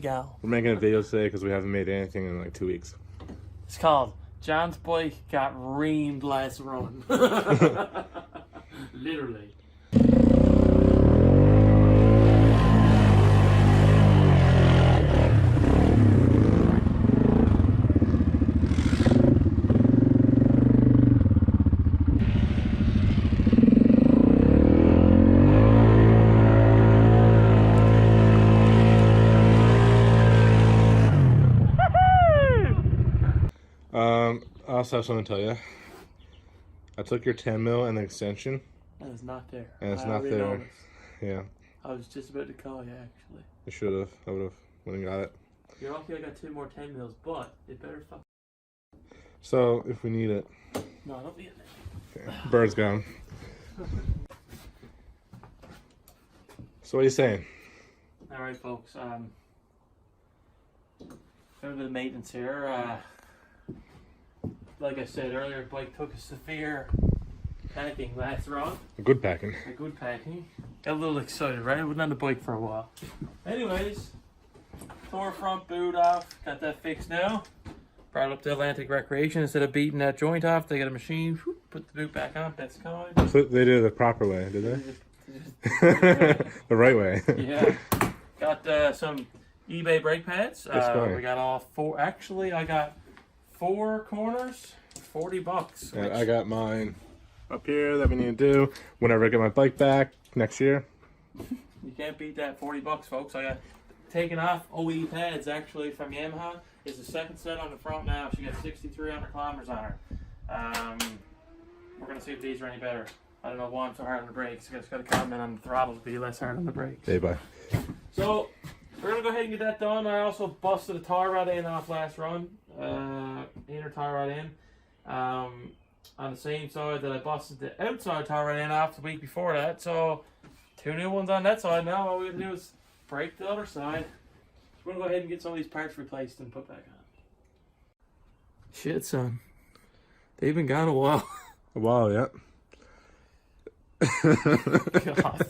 to go. We're making a video today because we haven't made anything in like 2 weeks. It's called John's bike got reamed last run. Literally. I also have something to tell you. I took your 10 mil and the extension. And it's not there. And it's not there. Noticed. Yeah. I was just about to call you, actually. I should have. I would have. Wouldn't got it. You're lucky I got 2 more 10 mils, but it better fuck. So, if we need it. No, don't be in there. Okay. Bird's gone. So, what are you saying? Alright, folks. A bit of maintenance here. Like I said earlier, bike took a severe packing last run. A good packing. A good packing. Got a little excited, right? I wasn't on the bike for a while. Anyways, tore front boot off. Got that fixed now. Brought it up to Atlantic Recreation. Instead of beating that joint off, they got a machine. Put the boot back on. That's going. So they did it the proper way, did they? The right way. Yeah. Got some eBay brake pads. We got all 4. Actually, I got 4 corners, $40. Yeah, I got mine up here that we need to do whenever I get my bike back next year. You can't beat that $40, folks. I got taken off OE pads actually from Yamaha. It's the second set on the front now. She got 6,300 kilometers on her. We're gonna see if these are any better. I don't know why I'm so hard on the brakes. I just got to comment on the throttle to be less hard on the brakes. Hey, bye. So we're gonna go ahead and get that done. I also busted a tie rod in off last run. Inner tie rod in. On the same side that I busted the outside tie rod in off the week before that. So 2 new ones on that side now. All we have to do is break the other side. So we're gonna go ahead and get some of these parts replaced and put back on. Shit, son. They've been gone a while. A while, yeah. God.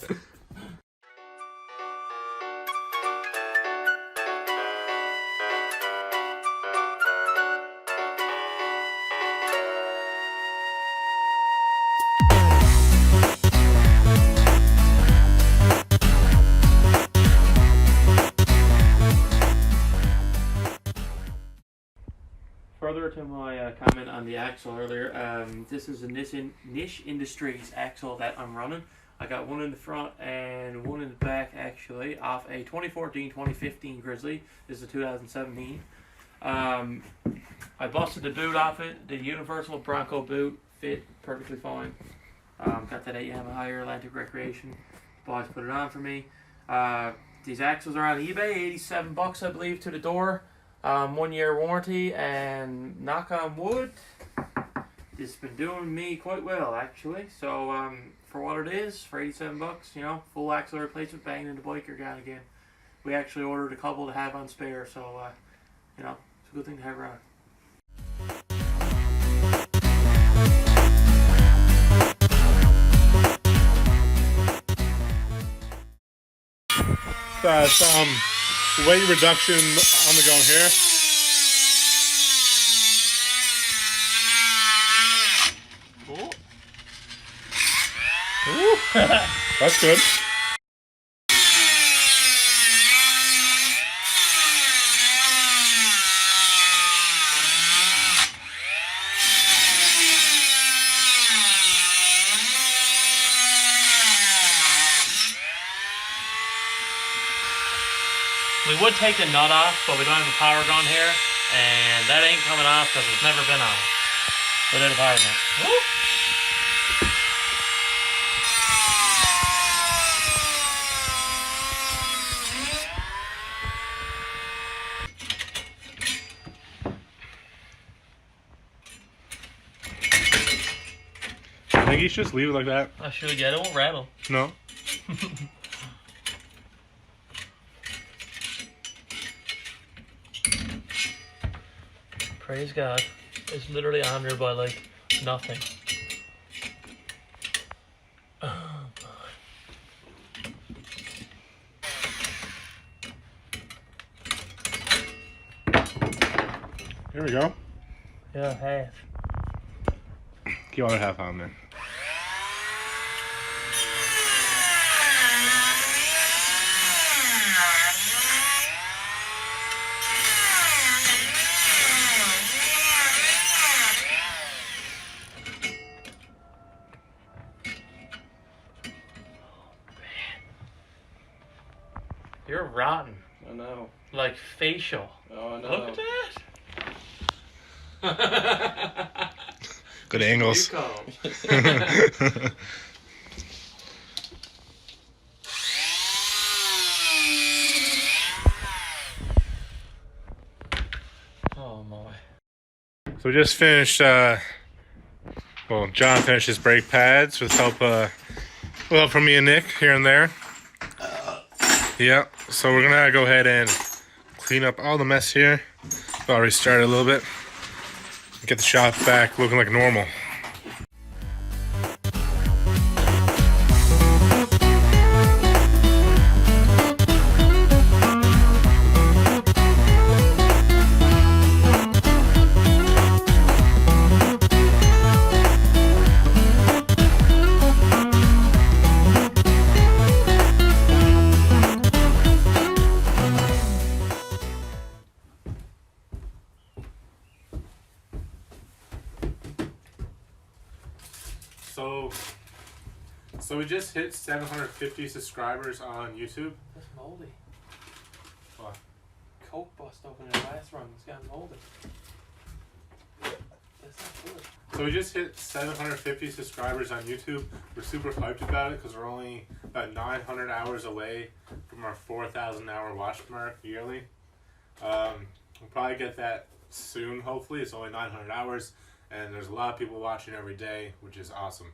Further to my comment on the axle earlier, this is a Niche Industries axle that I'm running. I got one in the front and one in the back actually off a 2014-2015 Grizzly. This is a 2017. I busted the boot off it. The universal Bronco boot fit perfectly fine. Got that at Yamaha Atlantic Recreation. Boys put it on for me. These axles are on eBay, $87 I believe to the door. 1 year warranty, and knock on wood, it's been doing me quite well actually. So for what it is, for $87, you know, full axle replacement, banging in the bike, you're gone again. We actually ordered a couple to have on spare, so you know, it's a good thing to have around. Some weight reduction on the go here. Ooh. That's good. We would take the nut off, but we don't have a power gun here, and that ain't coming off because it's never been on without a power gun. Woo! I think you should just leave it like that. I should, yeah, it won't rattle. No. Praise God. It's literally on here by like nothing. Oh boy. There we go. Yeah, half. Keep the other half on there. You're rotten. I know. Like facial. Oh, I know. Look at that. Good angles. Oh my. So we just finished, well, John finished his brake pads with help from me and Nick here and there. Yeah, so we're gonna go ahead and clean up all the mess here. I'll already started a little bit. Get the shop back looking like normal. So we just hit 750 subscribers on YouTube. That's moldy. What? Coke bust open in the last run. It's gotten moldy. That's not good. So we just hit 750 subscribers on YouTube. We're super hyped about it because we're only about 900 hours away from our 4,000 hour watch mark yearly. We'll probably get that soon, hopefully. It's only 900 hours, and there's a lot of people watching every day, which is awesome.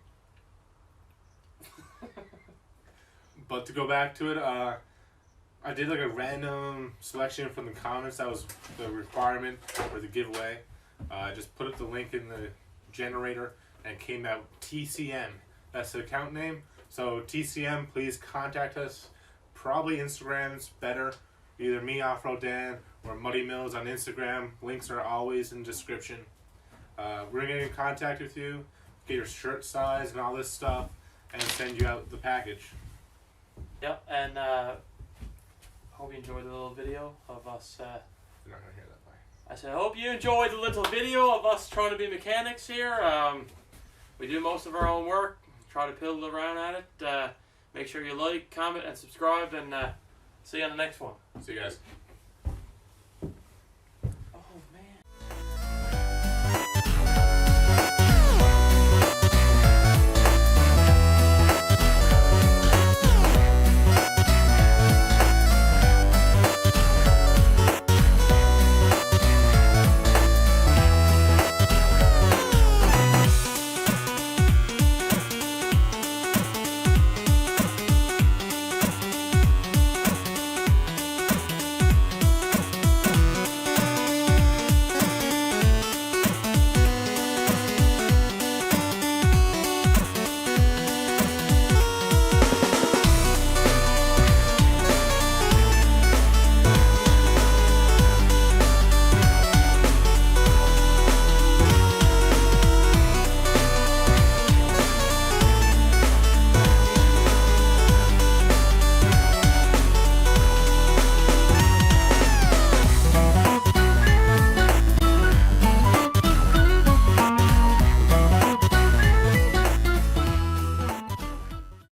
But to go back to it, I did like a random selection from the comments. That was the requirement for the giveaway. I just put up the link in the generator and it came out TCM. That's the account name. So TCM, please contact us. Probably Instagram's better. Either me, OFFROAD Dan, or Muddy Mills on Instagram. Links are always in the description. We're going to get in contact with you, get your shirt size and all this stuff, and send you out the package. Yep, and hope you enjoyed the little video of us. You're not going to hear that, bye. I said, I hope you enjoyed the little video of us trying to be mechanics here. We do most of our own work, try to piddle around at it. Make sure you like, comment, and subscribe, and see you on the next one. See you guys.